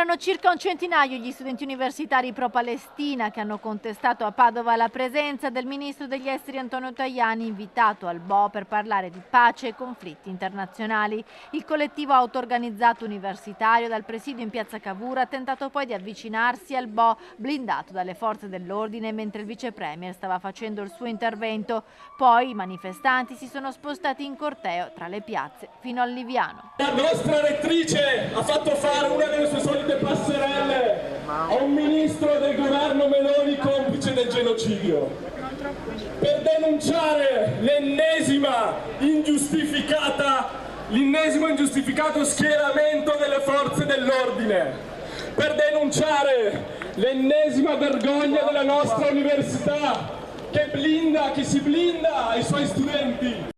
Erano circa un centinaio gli studenti universitari pro-Palestina che hanno contestato a Padova la presenza del ministro degli esteri Antonio Tajani, invitato al Bo per parlare di pace e conflitti internazionali. Il collettivo auto-organizzato universitario dal presidio in piazza Cavour ha tentato poi di avvicinarsi al Bo, blindato dalle forze dell'ordine mentre il vice premier stava facendo il suo intervento. Poi i manifestanti si sono spostati in corteo tra le piazze fino al Liviano. La nostra rettrice ha fatto fare una delle sue solite passerelle a un ministro del governo Meloni complice del genocidio per denunciare l'ennesimo ingiustificato schieramento delle forze dell'ordine, per denunciare l'ennesima vergogna della nostra università che si blinda ai suoi studenti.